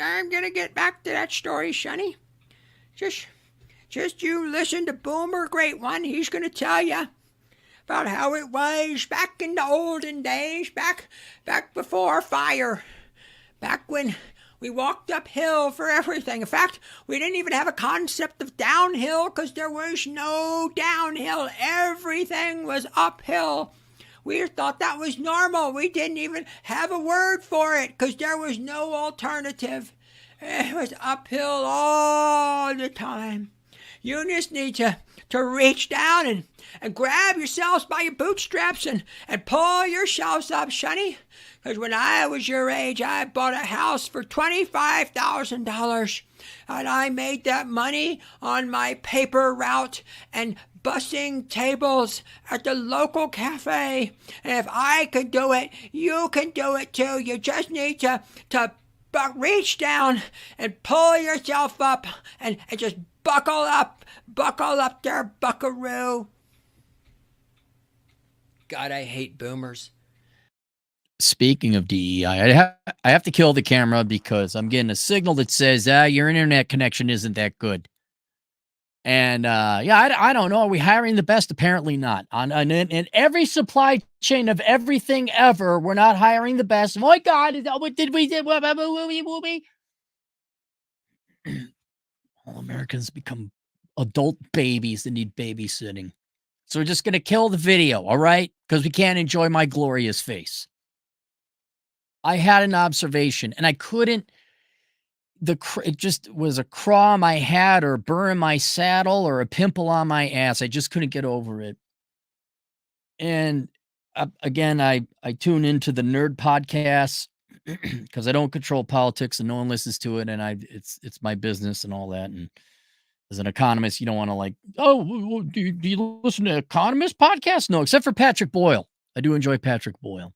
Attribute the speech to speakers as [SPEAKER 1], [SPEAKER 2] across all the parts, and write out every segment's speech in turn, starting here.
[SPEAKER 1] I'm gonna get back to that story, Sonny. Just, just you listen to Boomer Great One. He's gonna tell you about how it was back in the olden days, back before fire, back when we walked uphill for everything. In fact, we didn't even have a concept of downhill because there was no downhill. Everything was uphill. We thought that was normal. We didn't even have a word for it because there was no alternative. It was uphill all the time. You just need to reach down and grab yourselves by your bootstraps and pull yourselves up, Sonny. Because when I was your age, I bought a house for $25,000. And I made that money on my paper route and bussing tables at the local cafe. And if I could do it, you can do it too. You just need to reach down and pull yourself up and just buckle up there, buckaroo. God, I hate boomers.
[SPEAKER 2] Speaking of DEI, I have to kill the camera because I'm getting a signal that says, your internet connection isn't that good. And I don't know. Are we hiring the best? Apparently not. In every supply chain of everything ever, we're not hiring the best. Oh my God, what did we do? All Americans become adult babies that need babysitting. So we're just going to kill the video, all right? Because we can't enjoy my glorious face. I had an observation, and I couldn't. It just was a craw I had, or a burr in my saddle, or a pimple on my ass. I just couldn't get over it. And again, I tune into the nerd podcasts because I don't control politics, and no one listens to it, and it's my business and all that. And as an economist, you don't want to like, do you listen to economist podcasts? No, except for Patrick Boyle. I do enjoy Patrick Boyle.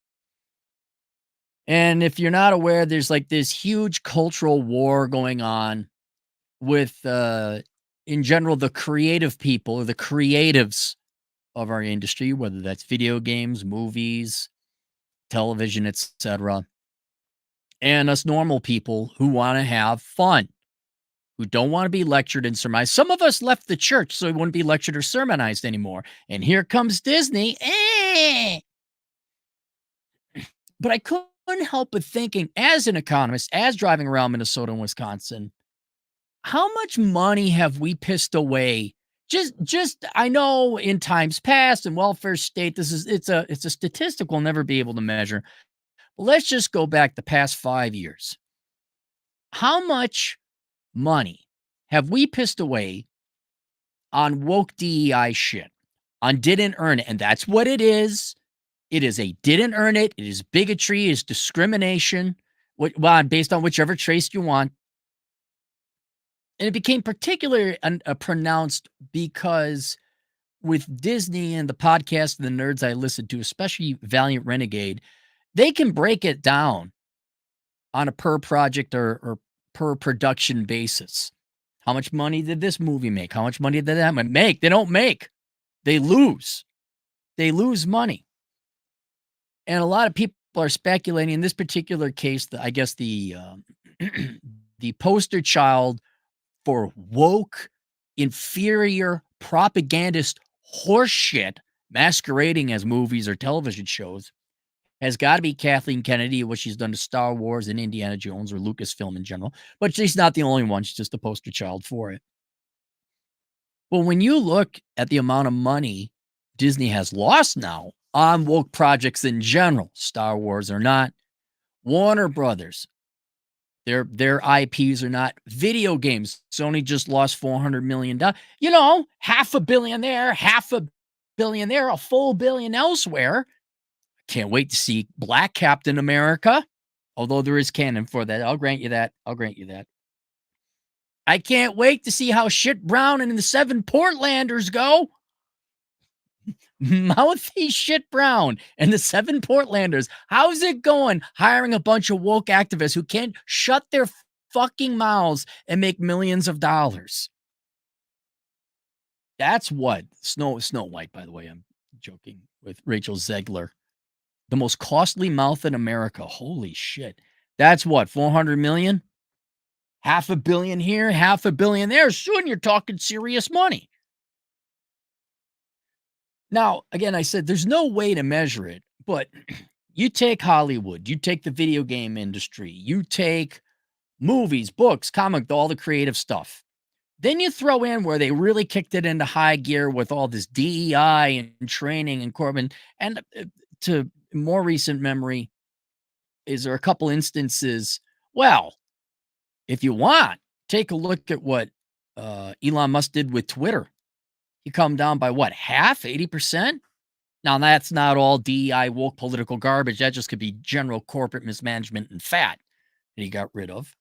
[SPEAKER 2] And if you're not aware, there's like this huge cultural war going on with, in general, the creative people or the creatives of our industry, whether that's video games, movies, television, etc., and us normal people who want to have fun, who don't want to be lectured and sermonized. Some of us left the church so we wouldn't be lectured or sermonized anymore. And here comes Disney. But I couldn't help but thinking, as an economist, as driving around Minnesota and Wisconsin, how much money have we pissed away? Just I know in times past in welfare state, it's a statistic we'll never be able to measure. But let's just go back the past 5 years. How much money have we pissed away on woke DEI shit? On didn't earn it. And that's what it is. It is a didn't earn it. It is bigotry. It is discrimination. Based on whichever trace you want. And it became particularly pronounced because with Disney and the podcast and the nerds I listened to, especially Valiant Renegade, they can break it down on a per project or per production basis. How much money did this movie make? How much money did that make? They don't make. They lose. They lose money. And a lot of people are speculating in this particular case, I guess the poster child for woke, inferior, propagandist horseshit masquerading as movies or television shows has got to be Kathleen Kennedy, what she's done to Star Wars and Indiana Jones or Lucasfilm in general. But she's not the only one. She's just the poster child for it. Well, when you look at the amount of money Disney has lost now on woke projects in general, Star Wars or not, Warner Brothers, their IPs are not, video games. Sony just lost $400 million. You know, $500 million there, $500 million there, a full billion elsewhere. Can't wait to see Black Captain America, although there is canon for that. I'll grant you that. I can't wait to see how Shit Brown and the Seven Portlanders go. Mouthy Shit Brown and the Seven Portlanders. How's it going hiring a bunch of woke activists who can't shut their fucking mouths and make millions of dollars? That's what Snow White, by the way, I'm joking, with Rachel Zegler. The most costly mouth in America. Holy shit. That's what, $400 million? $500 million here, $500 million there. Soon you're talking serious money. Now, again, I said there's no way to measure it, but you take Hollywood, you take the video game industry, you take movies, books, comic, all the creative stuff. Then you throw in where they really kicked it into high gear with all this DEI and training and Corbin. And to more recent memory, is there a couple instances? Well, if you want, take a look at what Elon Musk did with Twitter. He come down by what, half, 80%? Now, that's not all DEI woke political garbage. That just could be general corporate mismanagement and fat that he got rid of.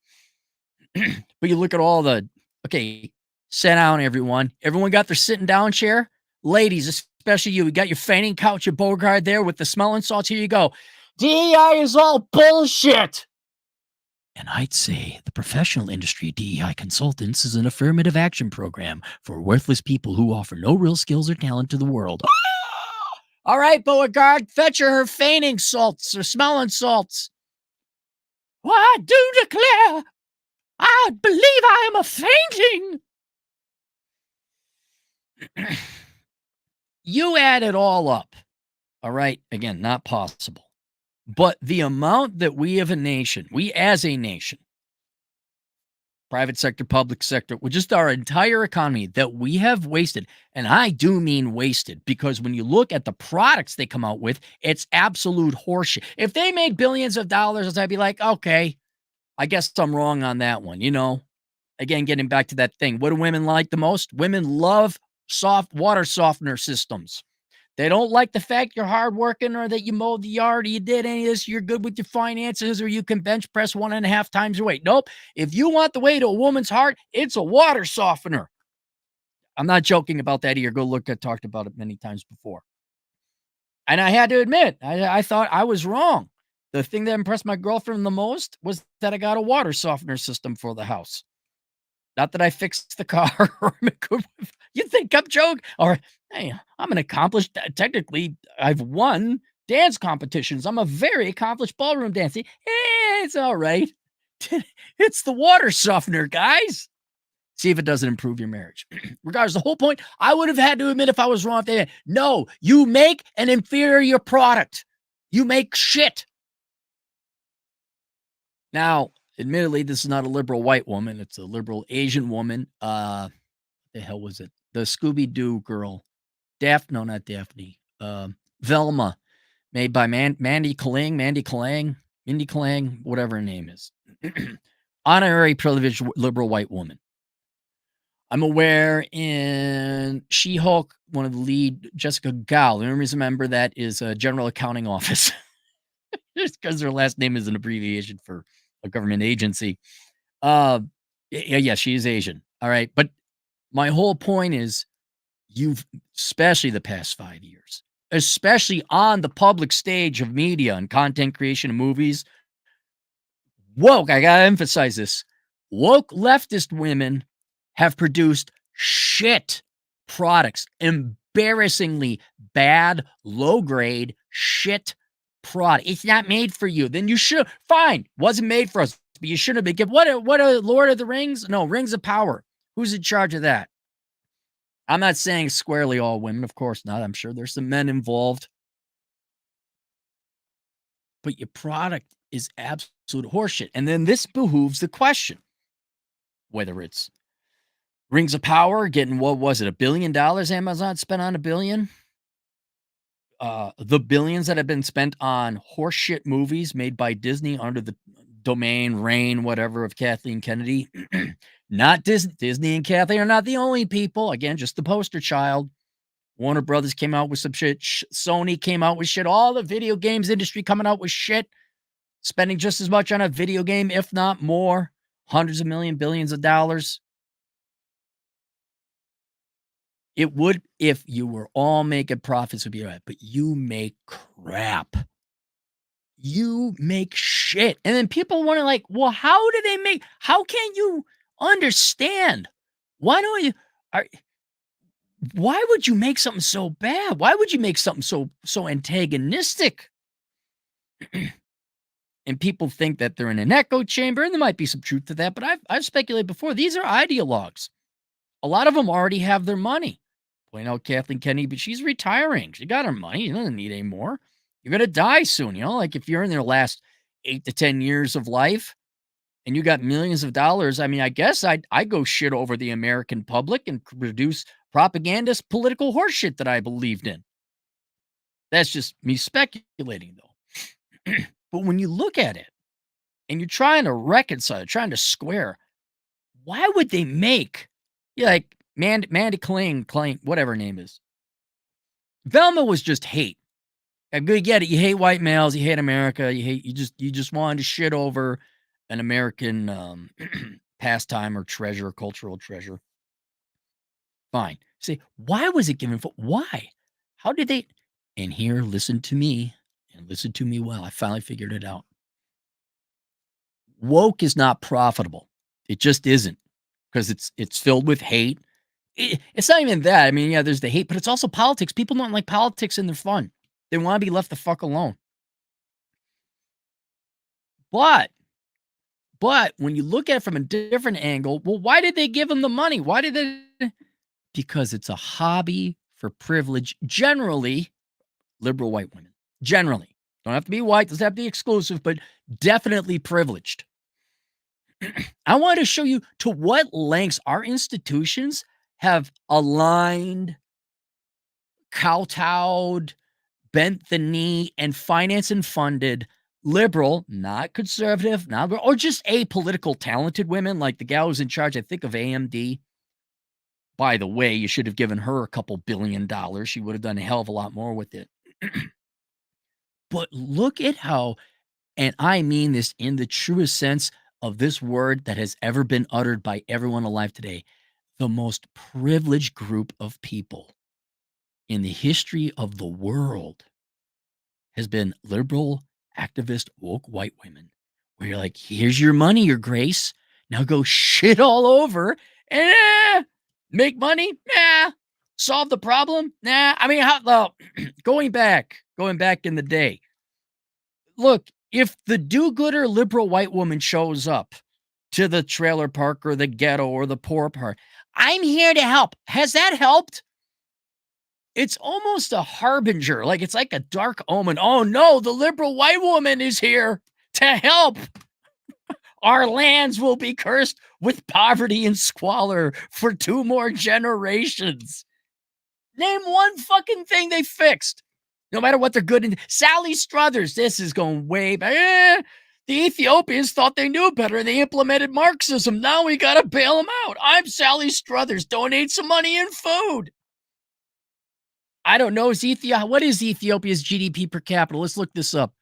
[SPEAKER 2] But you look at all the, okay, sit down, everyone. Everyone got their sitting down chair? Ladies, especially you, got your fainting couch at Beauregard there with the smelling salts. Here you go. DEI is all bullshit. And I'd say the professional industry of DEI consultants is an affirmative action program for worthless people who offer no real skills or talent to the world. All right, Beauregard, fetch her fainting salts or smelling salts. Well, I do declare, I believe I am a fainting. You add it all up. All right, again, not possible. But the amount that we as a nation, private sector, public sector, with just our entire economy that we have wasted, and I do mean wasted, because when you look at the products they come out with, it's absolute horseshit. If they made billions of dollars, I'd be like, okay, I guess I'm wrong on that one. You know, again, getting back to that thing. What do women like the most? Women love soft water softener systems. They don't like the fact you're hardworking or that you mowed the yard or you did any of this, you're good with your finances, or you can bench press 1.5 times your weight. Nope. If you want the way to a woman's heart, it's a water softener. I'm not joking about that here. Go look. I talked about it many times before. And I had to admit, I thought I was wrong. The thing that impressed my girlfriend the most was that I got a water softener system for the house. Not that I fixed the car. You think I'm joking? Or, hey, I'm an accomplished, technically, I've won dance competitions. I'm a very accomplished ballroom dancer. It's all right. It's the water softener, guys. See if it doesn't improve your marriage. Regardless, the whole point, I would have had to admit if I was wrong. If they had. No, you make an inferior product. You make shit. Now, admittedly, this is not a liberal white woman. It's a liberal Asian woman. The hell was it? The Scooby-Doo girl. No, not Daphne. Velma, made by Mindy Kaling, whatever her name is. Honorary privileged liberal white woman. I'm aware in She-Hulk, one of the lead, Jessica Gao. The only reason I remember that is a General Accounting Office. Just because her last name is an abbreviation for a government agency. Yeah, she is Asian. All right. But my whole point is especially the past 5 years, especially on the public stage of media and content creation of movies, woke, I got to emphasize this, woke leftist women have produced shit products, embarrassingly bad, low-grade shit product. It's not made for you. Then you should, fine, wasn't made for us, but you shouldn't have been. What a Lord of the Rings? No, Rings of Power. Who's in charge of that? I'm not saying squarely all women, of course not. I'm sure there's some men involved. But your product is absolute horseshit. And then this behooves the question, whether it's Rings of Power getting, what was it, $1 billion Amazon spent on $1 billion? The billions that have been spent on horseshit movies made by Disney under the domain, reign, whatever, of Kathleen Kennedy. Not Disney. Disney and Kathleen are not the only people. Again, just the poster child. Warner Brothers came out with some shit. Sony came out with shit. All the video games industry coming out with shit. Spending just as much on a video game, if not more. Hundreds of millions, billions of dollars. It would, if you were all making profits, would be all right. But you make crap. You make shit. And then people wonder, like, well, how can't you understand? Why don't you, why would you make something so bad? Why would you make something so antagonistic? and people think that they're in an echo chamber, and there might be some truth to that, but I've speculated before, these are ideologues. A lot of them already have their money. Point out Kathleen Kennedy, but she's retiring. She got her money. She doesn't need any more. You're going to die soon. Like if you're in their last 8 to 10 years of life and you got millions of dollars, I mean, I guess I'd go shit over the American public and produce propagandist political horseshit that I believed in. That's just me speculating, though. But when you look at it and you're trying to reconcile, trying to square, why would they make, like, Mandy Kling, whatever her name is. Velma was just hate. I get it. You hate white males. You hate America. You just wanted to shit over an American pastime or treasure, cultural treasure. Fine. Say, why was it given? Why? How did they? And here, listen to me and listen to me well. I finally figured it out. Woke is not profitable. It just isn't, because it's filled with hate. It's not even that. I mean, yeah, there's the hate, but it's also politics. People don't like politics and they're fun. They want to be left the fuck alone. But when you look at it from a different angle, well, why did they give them the money? Why did they? Because it's a hobby for privilege, generally liberal white women. Generally. Don't have to be white, doesn't have to be exclusive, but definitely privileged. I want to show you to what lengths our institutions have aligned, kowtowed, bent the knee, and financed and funded liberal, not conservative, not or just apolitical talented women, like the gal who's in charge, I think, of AMD. By the way, you should have given her a couple $1 billion. She would have done a hell of a lot more with it. But look at how, and I mean this in the truest sense of this word that has ever been uttered by everyone alive today, the most privileged group of people in the history of the world has been liberal, activist, woke white women, where you're like, here's your money, your grace. Now go shit all over and make money. Nah. Solve the problem. Nah. I mean, going back in the day, look, if the do-gooder liberal white woman shows up to the trailer park or the ghetto or the poor part, I'm here to help. Has that helped? It's almost a harbinger. Like, it's like a dark omen. Oh no, the liberal white woman is here to help. Our lands will be cursed with poverty and squalor for 2 more generations. Name one fucking thing they fixed. No matter what they're good in. Sally Struthers, this is going way back. The Ethiopians thought they knew better and they implemented Marxism. Now we got to bail them out. I'm Sally Struthers. Donate some money and food. I don't know. What is Ethiopia's GDP per capita? Let's look this up.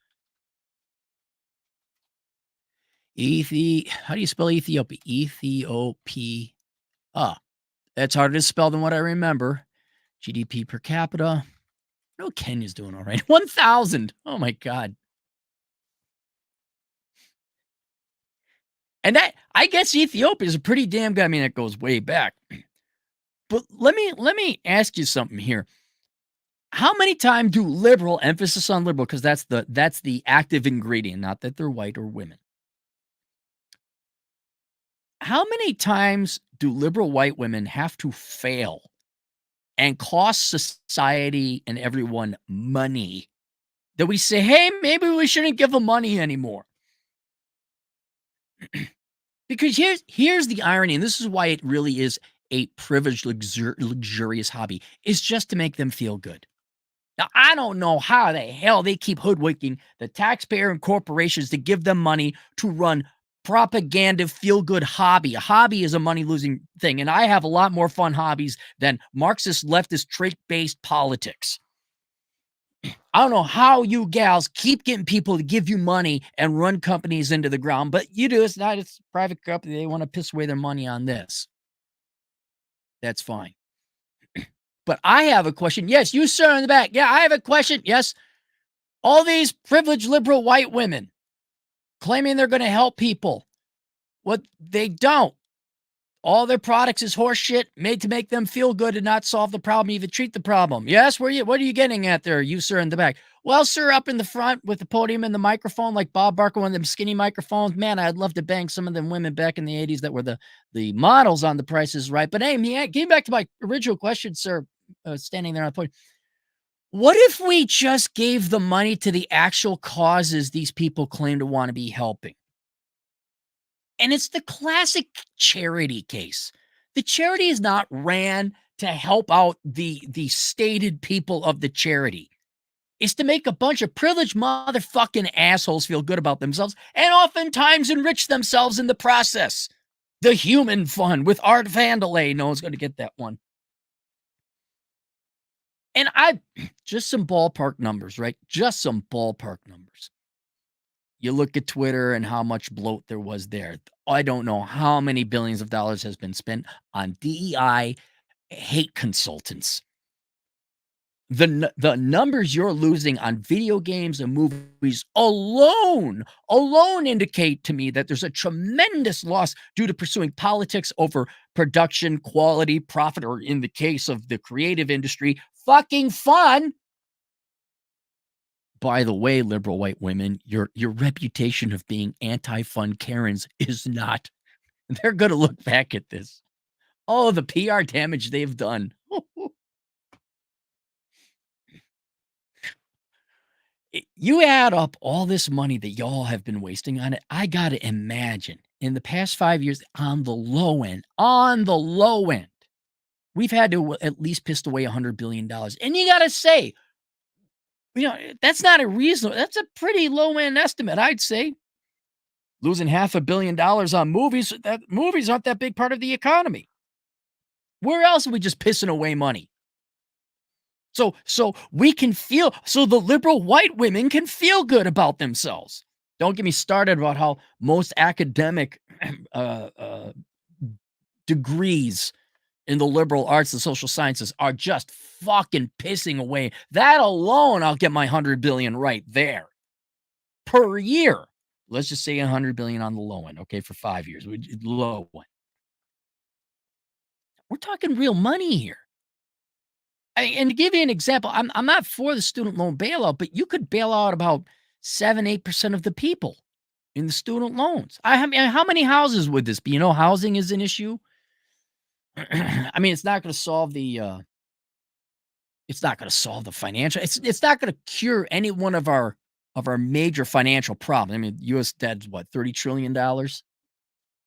[SPEAKER 2] How do you spell Ethiopia? Ethiopia. That's harder to spell than what I remember. GDP per capita. No, Kenya's doing all right. 1,000. Oh my God. And that, I guess Ethiopia is a pretty damn good. I mean, it goes way back. But let me ask you something here. How many times do liberal, emphasis on liberal, because that's the active ingredient, not that they're white or women. How many times do liberal white women have to fail and cost society and everyone money that we say, hey, maybe we shouldn't give them money anymore? Because here's the irony, and this is why it really is a privileged, luxurious hobby, is just to make them feel good. Now, I don't know how the hell they keep hoodwinking the taxpayer and corporations to give them money to run propaganda feel-good hobby. A hobby is a money-losing thing, and I have a lot more fun hobbies than Marxist, leftist, trait-based politics. I don't know how you gals keep getting people to give you money and run companies into the ground, but you do. It's a private company. They want to piss away their money on this. That's fine. But I have a question. Yes, you, sir, in the back. Yeah, I have a question. Yes. All these privileged liberal white women claiming they're going to help people. What they don't. all their products is horse shit made to make them feel good and not solve the problem, even treat the problem. Yes, what are you getting at there, you sir in the back? Well, sir, up in the front with the podium and the microphone, like Bob Barker, one of them skinny microphones. Man, I'd love to bang some of them women back in the 80s that were the models on The Price is Right. But hey, getting back to my original question, sir, standing there on the podium. What if we just gave the money to the actual causes these people claim to want to be helping? And it's the classic charity case. The charity is not ran to help out the stated people of the charity. It's to make a bunch of privileged motherfucking assholes feel good about themselves and oftentimes enrich themselves in the process. The Human Fund with Art Vandelay. No one's going to get that one. And just some ballpark numbers, right? Just some ballpark numbers. You look at Twitter and how much bloat there was there. I don't know how many billions of dollars has been spent on DEI hate consultants. The numbers you're losing on video games and movies alone indicate to me that there's a tremendous loss due to pursuing politics over production, quality, profit, or in the case of the creative industry, fucking fun. By the way, liberal white women, your reputation of being anti-fun Karens is not. They're going to look back at this. Oh, the PR damage they've done. You add up all this money that y'all have been wasting on it. I got to imagine in the past 5 years, on the low end, we've had to at least piss away $100 billion. And you got to say, that's not a reasonable, that's a pretty low end estimate, I'd say. Losing $500 million on movies, movies aren't that big part of the economy. Where else are we just pissing away money? So we can feel, so the liberal white women can feel good about themselves. Don't get me started about how most academic degrees in the liberal arts and social sciences are just fucking pissing away. That alone, I'll get my 100 billion right there per year. Let's just say 100 billion on the low end, okay, for 5 years. Low one. We're talking real money here. And to give you an example, I'm not for the student loan bailout, but you could bail out about 7-8% of the people in the student loans. I mean, how many houses would this be? Housing is an issue. I mean, it's not going to solve the financial. It's not going to cure any one of our major financial problems. I mean, U.S. debt's what, $30 trillion? Well,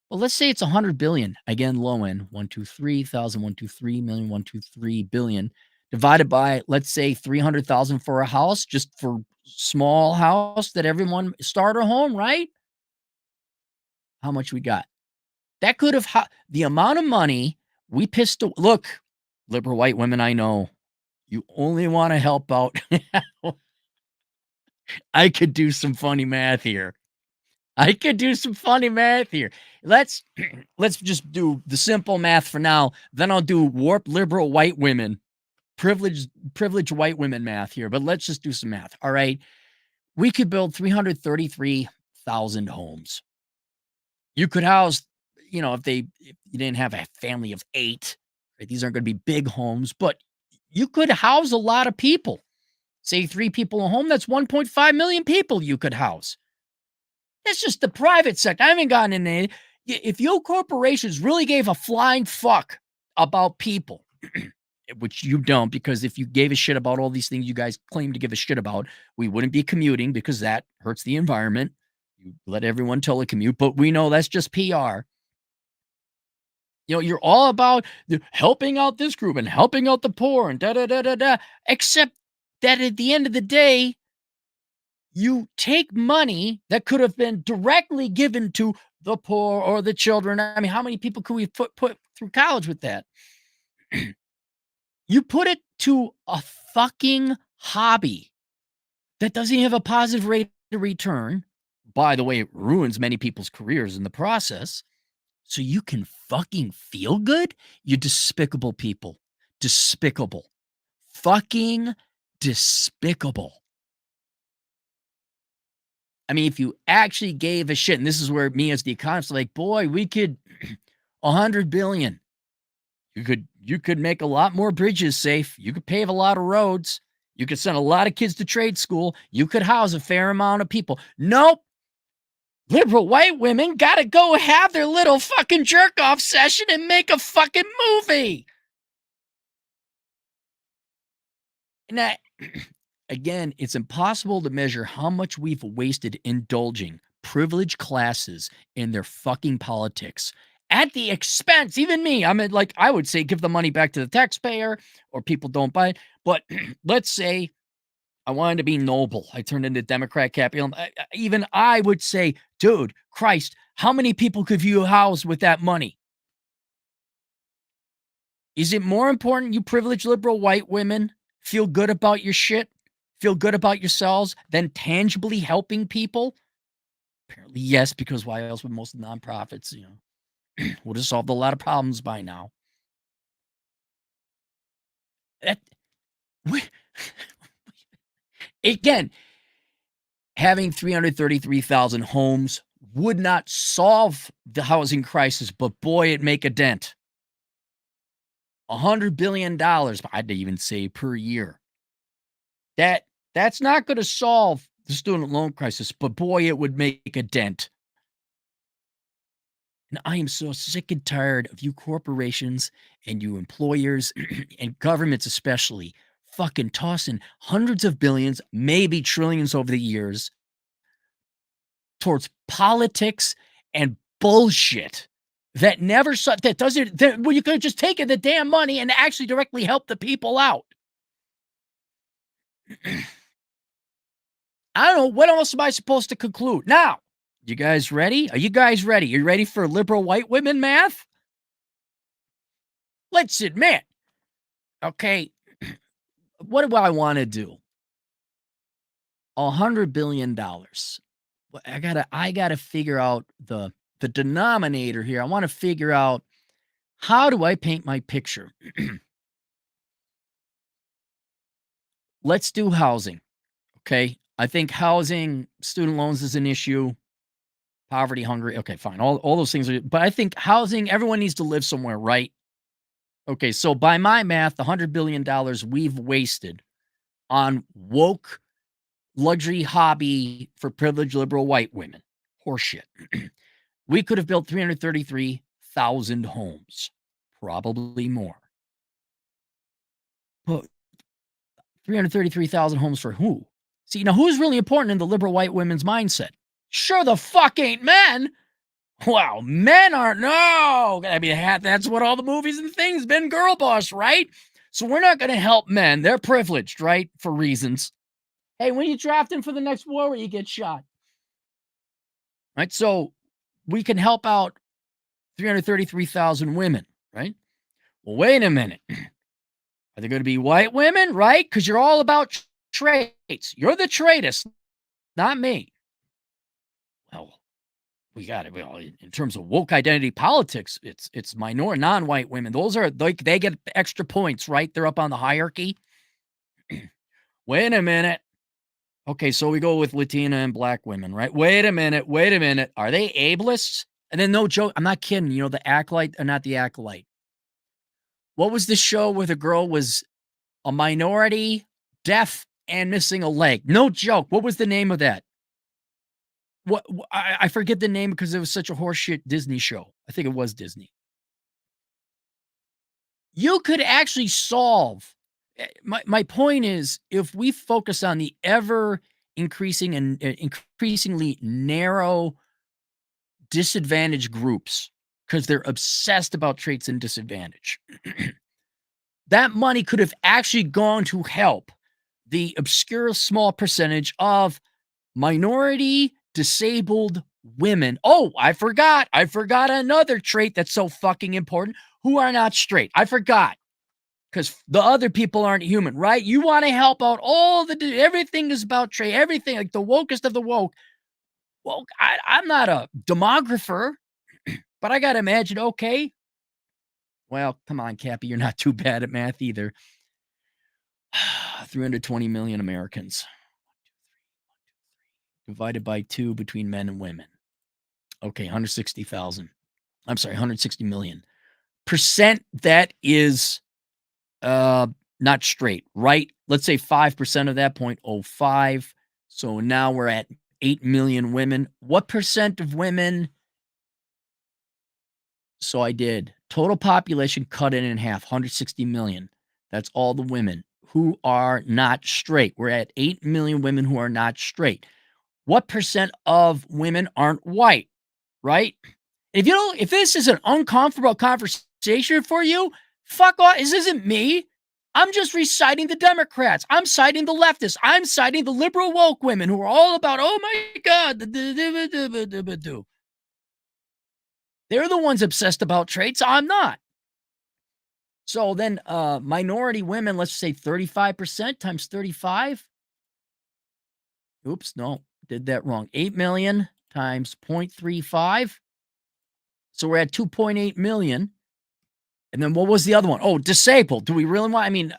[SPEAKER 2] let's say it's 100 billion. Again, low end, 123 million, 123 billion. Divided by, let's say, 300,000 for a house, just for small house that everyone starter home, right? How much we got? That could have the amount of money we pissed. Look, liberal white women, I know you only want to help out. I could do some funny math here. Let's just do the simple math for now. Then I'll do warped liberal white women. Privileged white women math here, but let's just do some math. All right. We could build 333,000 homes. You could house, if you didn't have a family of 8, right? These aren't going to be big homes, but you could house a lot of people. Say 3 people in a home, that's 1.5 million people you could house. That's just the private sector. I haven't gotten in there. If your corporations really gave a flying fuck about people, which you don't, because if you gave a shit about all these things you guys claim to give a shit about, we wouldn't be commuting because that hurts the environment. You let everyone telecommute, but we know that's just PR. You're all about helping out this group and helping out the poor and da-da-da-da-da, except that at the end of the day, you take money that could have been directly given to the poor or the children. I mean, how many people could we put through college with that? You put it to a fucking hobby that doesn't have a positive rate of return. By the way, it ruins many people's careers in the process. So you can fucking feel good? You despicable people. Despicable. Fucking despicable. I mean, if you actually gave a shit, and this is where me as the economist, like, boy, we could 100 billion. You could make a lot more bridges safe. You could pave a lot of roads. You could send a lot of kids to trade school. You could house a fair amount of people. Nope. Liberal white women got to go have their little fucking jerk off session and make a fucking movie. Now, again, it's impossible to measure how much we've wasted indulging privileged classes in their fucking politics at the expense, even me. I mean, like, I would say give the money back to the taxpayer or people don't buy it. But let's say I wanted to be noble. I turned into Democrat capital. Even I would say, dude, Christ, how many people could you house with that money? Is it more important you privileged liberal white women feel good about your shit, feel good about yourselves, than tangibly helping people? Apparently, yes, because why else would most nonprofits, would have solved a lot of problems by now. That, again, having 333,000 homes would not solve the housing crisis, but boy, it'd make a dent. $100 billion, I'd even say, per year. That's not going to solve the student loan crisis, but boy, it would make a dent. And I am so sick and tired of you corporations and you employers and governments especially fucking tossing hundreds of billions, maybe trillions over the years towards politics and bullshit that never that doesn't well, you could have just taken the damn money and actually directly help the people out. I don't know. What else am I supposed to conclude? Now, you guys ready? Are you guys ready? Are you ready for liberal white women math? Let's admit, okay, what do I want to do? $100 billion. I gotta figure out the denominator here. I want to figure out, how do I paint my picture? Let's do housing. Okay. I think housing, student loans is an issue. Poverty, hungry. Okay, fine. All those things are, but I think housing, everyone needs to live somewhere, right? Okay, so by my math, the $100 billion we've wasted on woke luxury hobby for privileged liberal white women. Horseshit. We could have built 333,000 homes, probably more. But 333,000 homes for who? See, now who's really important in the liberal white women's mindset? Sure the fuck ain't men. Wow, men aren't. No. I mean, that's what all the movies and things been, girl boss, right? So we're not going to help men. They're privileged, right? For reasons. Hey, when you drafting for the next war where you get shot? Right? So we can help out 333,000 women, right? Well, wait a minute. Are they going to be white women, right? Because you're all about traits. You're the traitist, not me. Well, we got it. Well, in terms of woke identity politics, it's minor non-white women. Those are like, they get extra points, right? They're up on the hierarchy. Wait a minute. Okay, so we go with Latina and black women, right? Wait a minute. Are they ableists? And then, no joke, I'm not kidding. The acolyte or not the acolyte. What was the show where the girl was a minority, deaf, and missing a leg? No joke. What was the name of that? What I forget the name because it was such a horseshit Disney show. I think it was Disney. You could actually solve. My point is, if we focus on the ever increasing and increasingly narrow disadvantaged groups, because they're obsessed about traits and disadvantage, that money could have actually gone to help the obscure small percentage of minority disabled women. Oh, I forgot another trait that's so fucking important, who are not straight. I forgot. Because the other people aren't human, right? You want to help out everything is about trait, everything, like the wokest of the woke. Well, I'm not a demographer, but I got to imagine, okay. Well, come on, Cappy, you're not too bad at math either. 320 million Americans. Divided by 2 between men and women. Okay, 160,000. I'm sorry, 160 million percent that is not straight, right? Let's say 5% of that, 0.05. So now we're at 8 million women. What percent of women? So I did total population, cut it in half, 160 million. That's all the women who are not straight. We're at 8 million women who are not straight. What percent of women aren't white, right? If you don't, if this is an uncomfortable conversation for you, fuck off. This isn't me. I'm just reciting the Democrats. I'm citing the leftists. I'm citing the liberal woke women who are all about, oh my God, they're the ones obsessed about traits. I'm not. So then minority women, let's say 35% times 35. Oops, no, did that wrong. 8 million times 0.35. So we're at 2.8 million. And then what was the other one? Oh, disabled. Do we really want, I mean,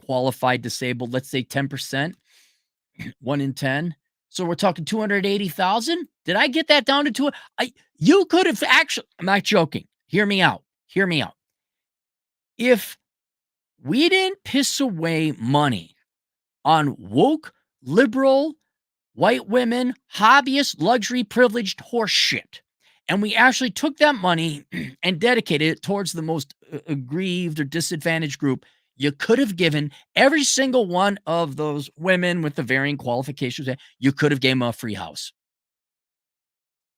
[SPEAKER 2] qualified disabled, let's say 10%, 1 in 10. So we're talking 280,000. Did I get that down to two? You could have actually, I'm not joking. Hear me out. Hear me out. If we didn't piss away money on woke, liberal, white women, hobbyist, luxury, privileged horse shit, and we actually took that money and dedicated it towards the most aggrieved or disadvantaged group, you could have given every single one of those women with the varying qualifications, you could have given them a free house.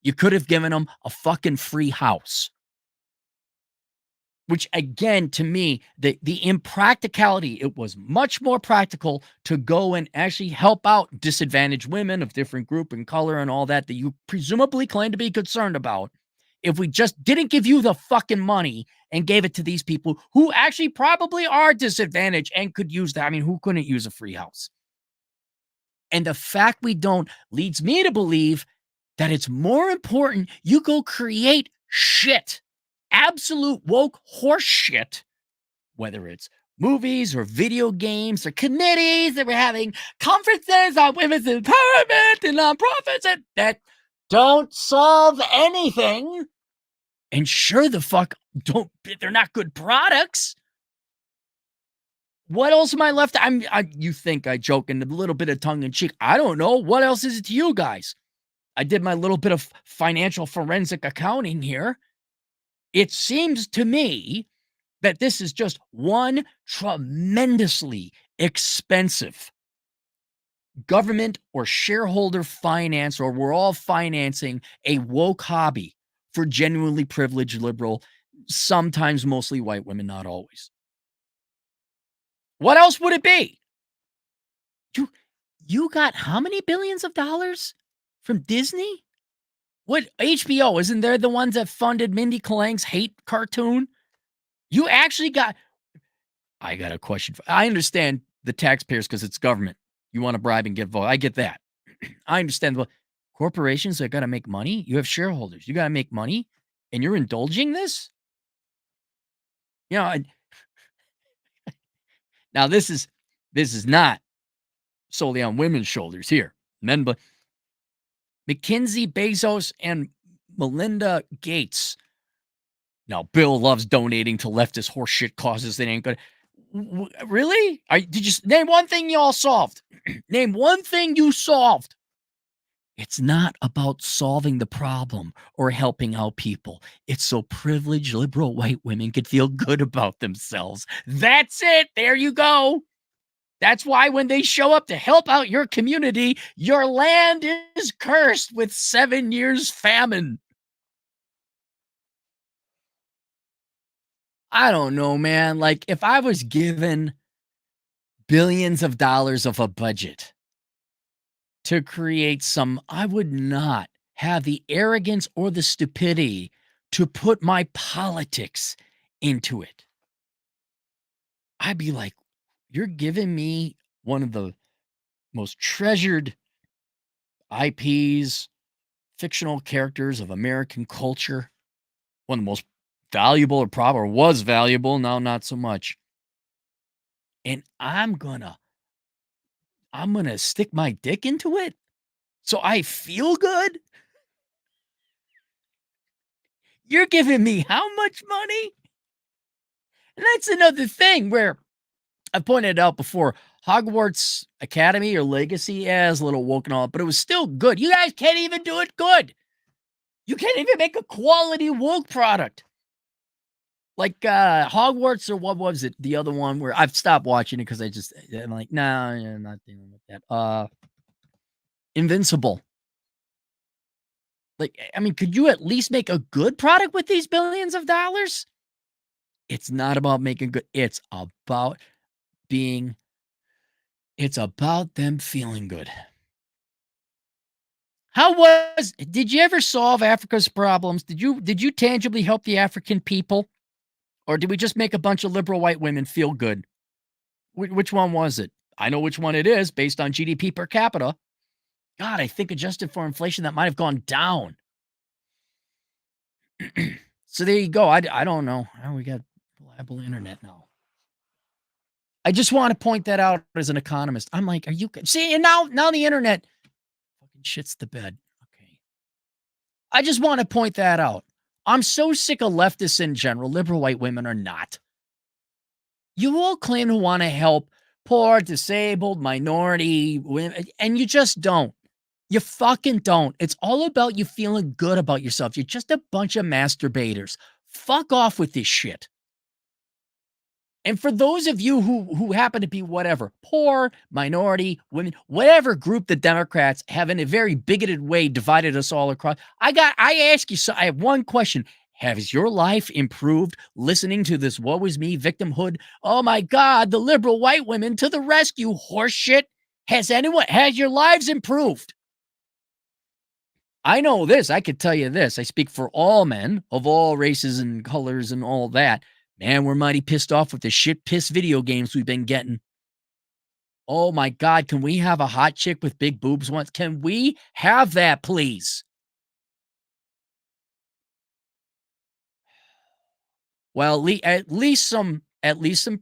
[SPEAKER 2] You could have given them a fucking free house. Which again, to me, the impracticality, it was much more practical to go and actually help out disadvantaged women of different group and color and all that you presumably claim to be concerned about. If we just didn't give you the fucking money and gave it to these people who actually probably are disadvantaged and could use that. I mean, who couldn't use a free house? And the fact we don't leads me to believe that it's more important you go create shit, absolute woke horse shit, whether it's movies or video games or committees that we're having conferences on women's empowerment and nonprofits that don't solve anything. And sure the fuck don't, they're not good products. What else am I left? You think I joke in a little bit of tongue in cheek. I don't know. What else is it to you guys? I did my little bit of financial forensic accounting here. It seems to me that this is just one tremendously expensive government or shareholder finance, or we're all financing a woke hobby for genuinely privileged liberal, sometimes mostly white women, not always. What else would it be? You got how many billions of dollars from Disney? What, HBO, isn't there the ones that funded Mindy Kalang's hate cartoon? You actually got, I got a question. I understand the taxpayers because it's government. You want to bribe and get vote. I get that. I understand. Well, corporations that got to make money. You have shareholders. You got to make money, and you're indulging this. Now this is not solely on women's shoulders here, men, but McKinsey, Bezos, and Melinda Gates. Now, Bill loves donating to leftist horseshit causes that ain't good. Really? Did you name one thing you all solved? Name one thing you solved. It's not about solving the problem or helping out people. It's so privileged liberal white women could feel good about themselves. That's it. There you go. That's why when they show up to help out your community, your land is cursed with 7 years famine. I don't know, man. Like, if I was given billions of dollars of a budget to create some, I would not have the arrogance or the stupidity to put my politics into it. I'd be like, you're giving me one of the most treasured IPs, fictional characters of American culture, one of the most valuable, or probably was valuable, now not so much. And I'm gonna stick my dick into it so I feel good. You're giving me how much money? And that's another thing where I've pointed out before, Hogwarts Academy or Legacy is a little woke and all, but it was still good. You guys can't even do it good. You can't even make a quality woke product. Like Hogwarts, or what was it? The other one where I've stopped watching it because I'm like, no, I'm not dealing with that. Invincible. Like, I mean, could you at least make a good product with these billions of dollars? It's not about making good. It's about them feeling good. Did you ever solve Africa's problems? Did you tangibly help the African people? Or did we just make a bunch of liberal white women feel good? Which one was it? I know which one it is based on GDP per capita. God, I think adjusted for inflation, that might have gone down. So there you go. I don't know. Oh, we got reliable internet now. I just want to point that out as an economist. I'm like, are you see? And now the internet fucking shits the bed. Okay. I just want to point that out. I'm so sick of leftists in general. Liberal white women are not. You all claim to want to help poor, disabled, minority women, and you just don't. You fucking don't. It's all about you feeling good about yourself. You're just a bunch of masturbators. Fuck off with this shit. And for those of you who happen to be whatever, poor, minority, women, whatever group the Democrats have in a very bigoted way divided us all across, I ask you, so I have one question. Has your life improved listening to this woe is me victimhood? Oh my God, the liberal white women to the rescue, horseshit. Has your lives improved? I know this. I could tell you this. I speak for all men of all races and colors and all that. Man, we're mighty pissed off with the shit piss video games we've been getting. Oh my God, can we have a hot chick with big boobs once? Can we have that, please? Well, at least some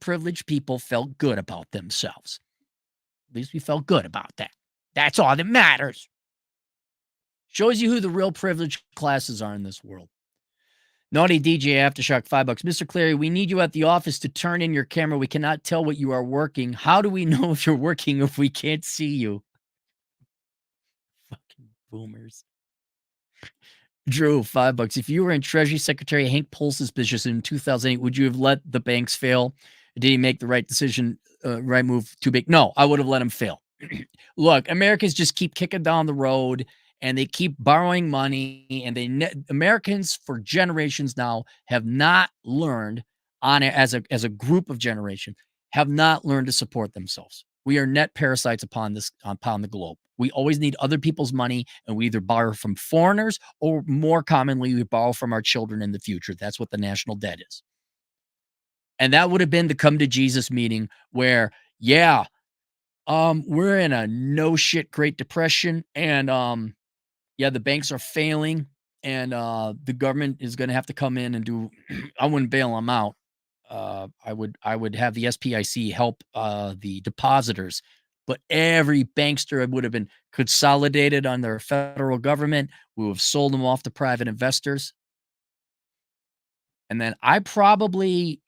[SPEAKER 2] privileged people felt good about themselves. At least we felt good about that. That's all that matters. Shows you who the real privileged classes are in this world. Naughty DJ Aftershock, $5. Mr. Clary, we need you at the office to turn in your camera. We cannot tell what you are working. How do we know if you're working if we can't see you? Fucking boomers. Drew, $5. If you were in Treasury Secretary Hank Pulse's position in 2008, would you have let the banks fail? Did he make the right decision, right move too big? No, I would have let him fail. Look, Americans just keep kicking down the road and they keep borrowing money, and Americans for generations now have not learned as a group of generation have not learned to support themselves. We are net parasites upon the globe. We always need other people's money, and we either borrow from foreigners or more commonly we borrow from our children in the future. That's what the national debt is. And that would have been the come to Jesus meeting where, yeah, we're in a no shit Great Depression, and yeah, the banks are failing, and the government is going to have to come in and do. I wouldn't bail them out. I would have the SPIC help the depositors, but every bankster would have been consolidated on their federal government. We would have sold them off to private investors, and then I probably,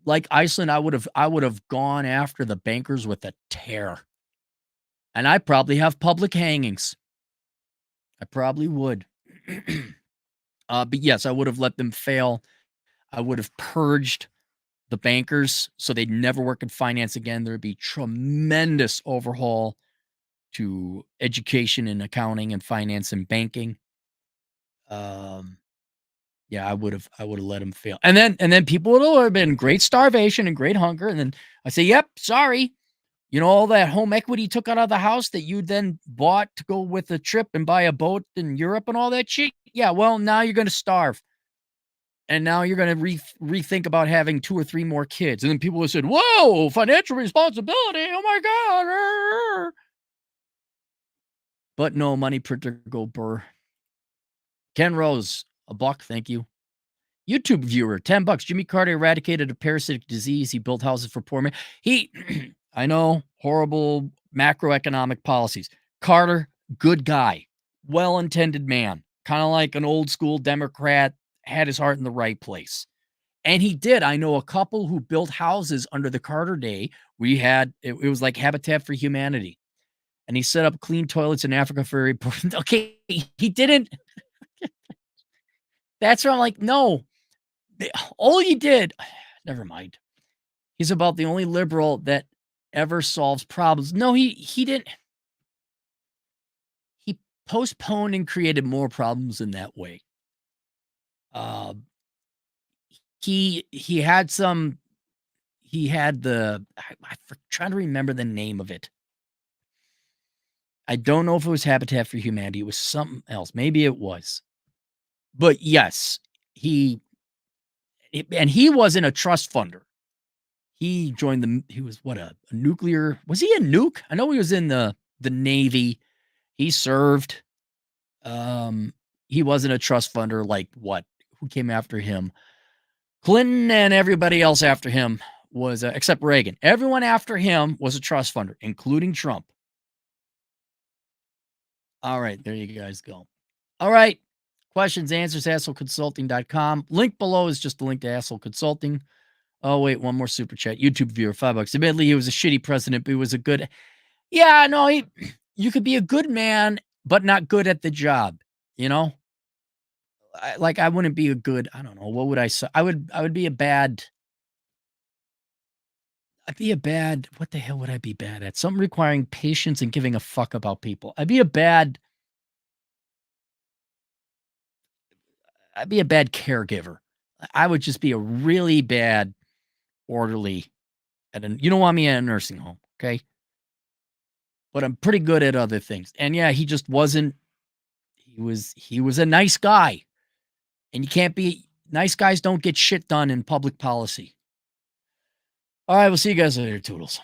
[SPEAKER 2] like Iceland, I would have gone after the bankers with a tear, and I probably have public hangings. I probably would. But yes, I would have let them fail. I would have purged the bankers so they'd never work in finance again. There'd be tremendous overhaul to education and accounting and finance and banking. Yeah, I would have let them fail. And then people would have been great starvation and great hunger. And then I say, yep, sorry. You know, all that home equity you took out of the house that you then bought to go with a trip and buy a boat in Europe and all that shit. Yeah, well, now you're going to starve. And now you're going to rethink about having 2 or 3 more kids. And then people have said, whoa, financial responsibility. Oh my God. But no, money printer go burr. Ken Rose, $1, thank you. YouTube viewer, $10. Jimmy Carter eradicated a parasitic disease. He built houses for poor men. I know, horrible macroeconomic policies. Carter, good guy, well-intended man, kind of like an old school Democrat had his heart in the right place. And he did. I know a couple who built houses under the Carter day. It was like Habitat for Humanity. And he set up clean toilets in Africa for okay, he didn't. That's where I'm like, no. All he did, never mind. He's about the only liberal that ever solves problems. No, he didn't. He postponed and created more problems in that way. He had some. He had I'm trying to remember the name of it. I don't know if it was Habitat for Humanity. It was something else. Maybe it was. But yes, he wasn't a trust funder. He was what, a nuclear, was he a nuke? I know he was in the Navy. He served. He wasn't a trust funder like what? Who came after him? Clinton and everybody else after him was, except Reagan. Everyone after him was a trust funder, including Trump. All right, there you guys go. All right. Questions, answers, assholeconsulting.com. Link below is just a link to Asshole Consulting. Oh, wait, one more super chat. YouTube viewer, $5. Admittedly, he was a shitty president, but he was a good. Yeah, no, you could be a good man, but not good at the job. You know, I wouldn't be a good. I don't know. What would I say? I would be a bad. I'd be a bad. What the hell would I be bad at? Something requiring patience and giving a fuck about people. I'd be a bad caregiver. I would just be a really bad orderly you don't want me at a nursing home, okay? But I'm pretty good at other things. And yeah, he just wasn't. He was a nice guy. And you can't be nice guys don't get shit done in public policy. All right, we'll see you guys later, Toodles.